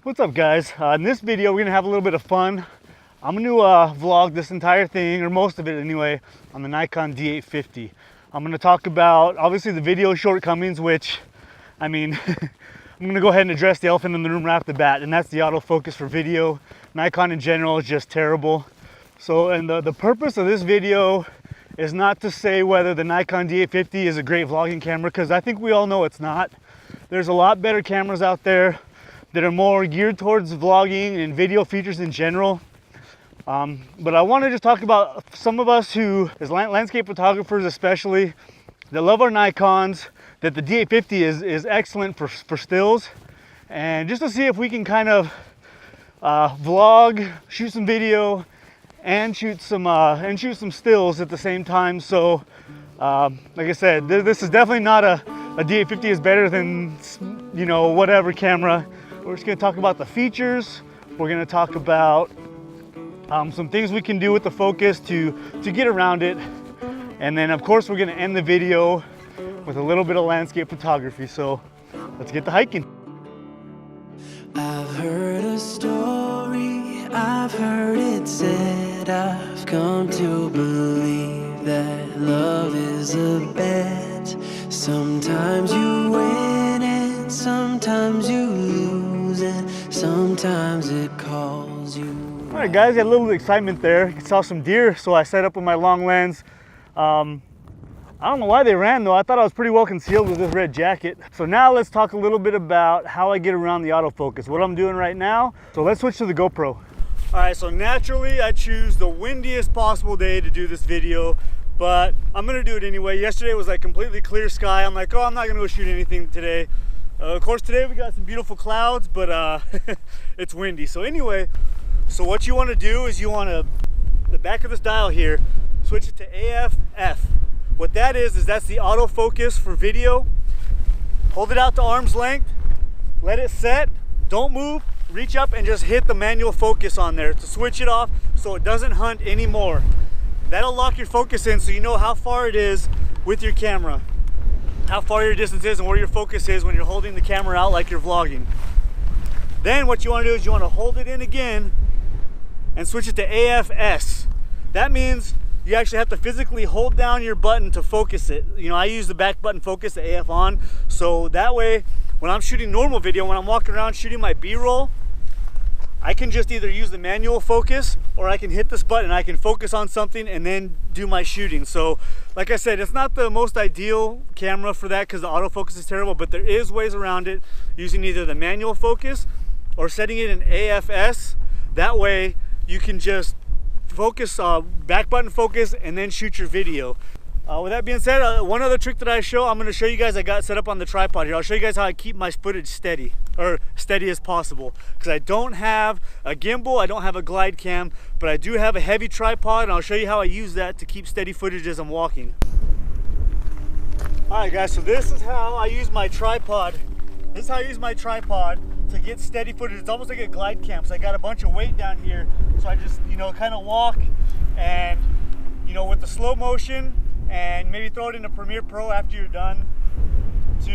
What's up, guys? In this video we're gonna have a little bit of fun. I'm gonna vlog this entire thing, or most of it anyway, on the Nikon D850. I'm gonna talk about obviously the video shortcomings, which I mean I'm gonna go ahead and address the elephant in the room right off the bat, and that's the autofocus for video. Nikon in general is just terrible. So, and the purpose of this video is not to say whether the Nikon D850 is a great vlogging camera, because I think we all know it's not. There's a lot better cameras out there that are more geared towards vlogging and video features in general. But I want to just talk about some of us who, as landscape photographers especially, that love our Nikons, that the D850 is excellent for stills, and just to see if we can kind of vlog, shoot some video, and shoot some stills at the same time. So like I said, this is definitely not a D850 is better than, you know, whatever camera. We're just going to talk about the features. We're going to talk about some things we can do with the focus to get around it. And then of course we're going to end the video with a little bit of landscape photography. So let's get to hiking. I've heard a story, I've heard it said, I've come to believe that love is a bet. Sometimes you win and sometimes you lose, and sometimes it calls you. All right, guys, got a little excitement there. You saw some deer, so I set up with my long lens. I don't know why they ran though. I thought I was pretty well concealed with this red jacket. So now let's talk a little bit about how I get around the autofocus, what I'm doing right now. So let's switch to the GoPro. All right, so naturally I choose the windiest possible day to do this video, but I'm gonna do it anyway. Yesterday was like completely clear sky. I'm like, oh, I'm not gonna go shoot anything today. Of course, today we got some beautiful clouds, but it's windy. So anyway, so what you wanna do is you wanna, the back of this dial here, switch it to AF/F. What that is that's the autofocus for video. Hold it out to arm's length, let it set, don't move, reach up and just hit the manual focus on there to switch it off so it doesn't hunt anymore. That'll lock your focus in so you know how far it is with your camera, how far your distance is and where your focus is when you're holding the camera out like you're vlogging. Then what you want to do is you want to hold it in again and switch it to AF/S. That means you actually have to physically hold down your button to focus it. You know, I use the back button focus, the AF on, so that way when I'm shooting normal video, when I'm walking around shooting my B-roll, I can just either use the manual focus or I can hit this button, I can focus on something and then do my shooting. So like I said, it's not the most ideal camera for that because the autofocus is terrible, but there is ways around it using either the manual focus or setting it in AF/S. That way you can just focus, back button focus, and then shoot your video. With that being said, one other trick that I'm going to show you guys I got set up on the tripod here. I'll show you guys how I keep my footage steady, or steady as possible, because I don't have a gimbal, I don't have a glide cam, but I do have a heavy tripod, and I'll show you how I use that to keep steady footage as I'm walking. Alright guys, so this is how I use my tripod. This is how I use my tripod to get steady footage. It's almost like a glide cam. So I got a bunch of weight down here. So I just, you know, kind of walk and, you know, with the slow motion and maybe throw it into Premiere Pro after you're done to,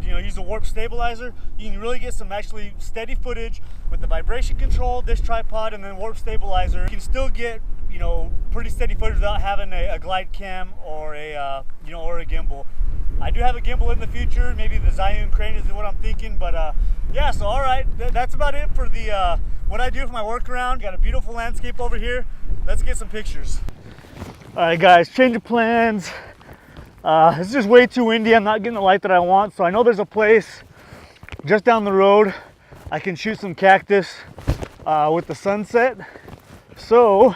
you know, use the warp stabilizer. You can really get some actually steady footage with the vibration control, this tripod, and then warp stabilizer. You can still get, you know, pretty steady footage without having a glide cam or a, you know, or a gimbal. I do have a gimbal in the future, maybe the Zhiyun Crane is what I'm thinking, but yeah, so all right, that's about it for the what I do for my workaround. Got a beautiful landscape over here. Let's get some pictures. All right guys, change of plans. It's just way too windy. I'm not getting the light that I want, so I know there's a place just down the road I can shoot some cactus with the sunset. So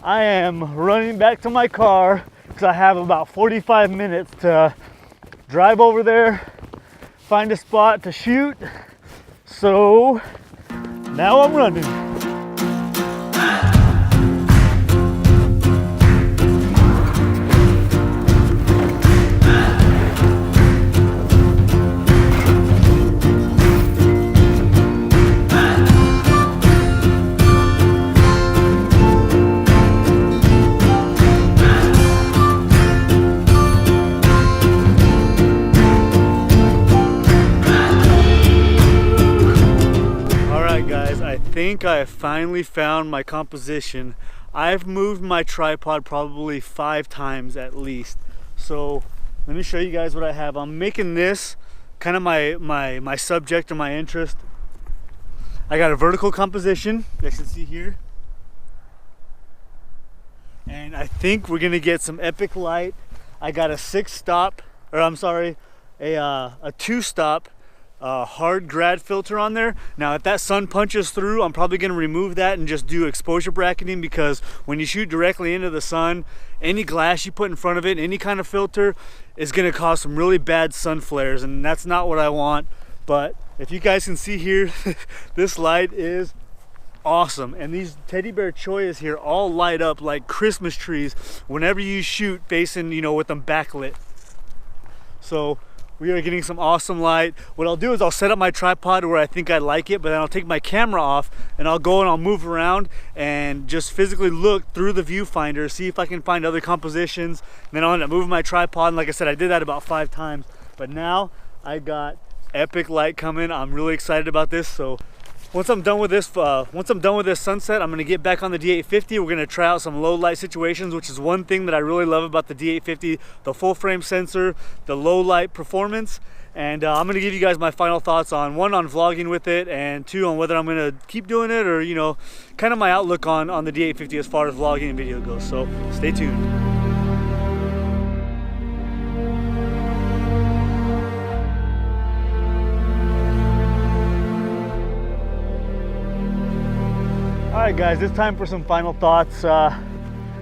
I am running back to my car because I have about 45 minutes to drive over there, find a spot to shoot. So now I'm running. think I have finally found my composition. I've moved my tripod probably 5 times at least. So let me show you guys what I have. I'm making this kind of my subject or my interest. I got a vertical composition, you guys can see here. And I think we're gonna get some epic light. I got a 6-stop, or I'm sorry, a 2-stop hard grad filter on there. Now if that sun punches through, I'm probably going to remove that and just do exposure bracketing, because when you shoot directly into the sun, any glass you put in front of it, any kind of filter, is going to cause some really bad sun flares, and that's not what I want. But if you guys can see here, this light is awesome, and these teddy bear choyas here all light up like Christmas trees whenever you shoot facing, you know, with them backlit. So we are getting some awesome light. What I'll do is I'll set up my tripod where I think I like it, but then I'll take my camera off and I'll go and I'll move around and just physically look through the viewfinder, see if I can find other compositions. And then I'll end up moving my tripod. And like I said, I did that about 5 times, but now I got epic light coming. I'm really excited about this. So once I'm done with this sunset, I'm gonna get back on the D850. We're gonna try out some low light situations, which is one thing that I really love about the D850, the full frame sensor, the low light performance. And I'm gonna give you guys my final thoughts on, 1, on vlogging with it, and 2, on whether I'm gonna keep doing it, or, you know, kind of my outlook on the D850 as far as vlogging and video goes. So stay tuned. Alright guys, it's time for some final thoughts.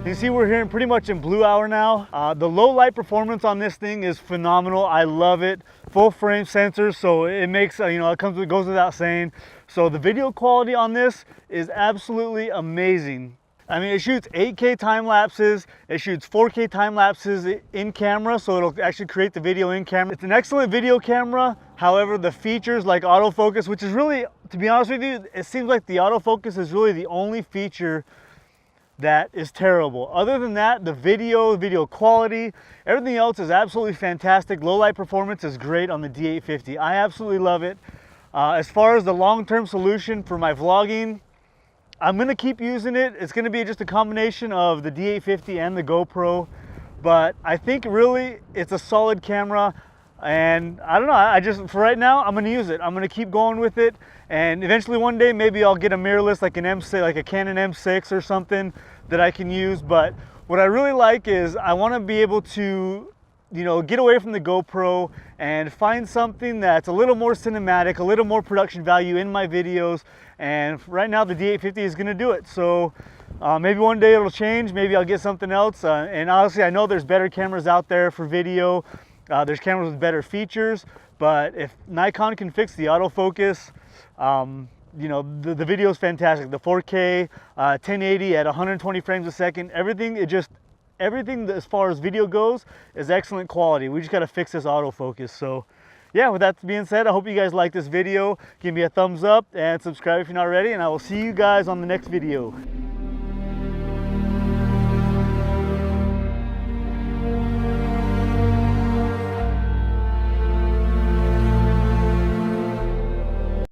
You see we're here pretty much in blue hour now. The low light performance on this thing is phenomenal. I love it. Full frame sensor, so it makes, you know, it goes without saying. So the video quality on this is absolutely amazing. I mean, it shoots 8K time lapses, it shoots 4K time lapses in camera, so it'll actually create the video in camera. It's an excellent video camera. However, the features like autofocus, which is really, to be honest with you, it seems like the autofocus is really the only feature that is terrible. Other than that, the video quality, everything else is absolutely fantastic. Low light performance is great on the D850. I absolutely love it. As far as the long-term solution for my vlogging, I'm gonna keep using it. It's gonna be just a combination of the D850 and the GoPro, but I think really it's a solid camera, and I don't know, for right now, I'm gonna use it. I'm gonna keep going with it, and eventually one day maybe I'll get a mirrorless, like an M6, like a Canon M6 or something that I can use. But what I really like is I wanna be able to, you know, get away from the GoPro and find something that's a little more cinematic, a little more production value in my videos. And right now the D850 is going to do it. So maybe one day it'll change, maybe I'll get something else. And honestly, I know there's better cameras out there for video. There's cameras with better features, but if Nikon can fix the autofocus, you know, the video is fantastic. The 4K, 1080 at 120 frames a second, everything as far as video goes is excellent quality. We just got to fix this autofocus. So yeah, with that being said, I hope you guys like this video. Give me a thumbs up and subscribe if you're not already, and I will see you guys on the next video.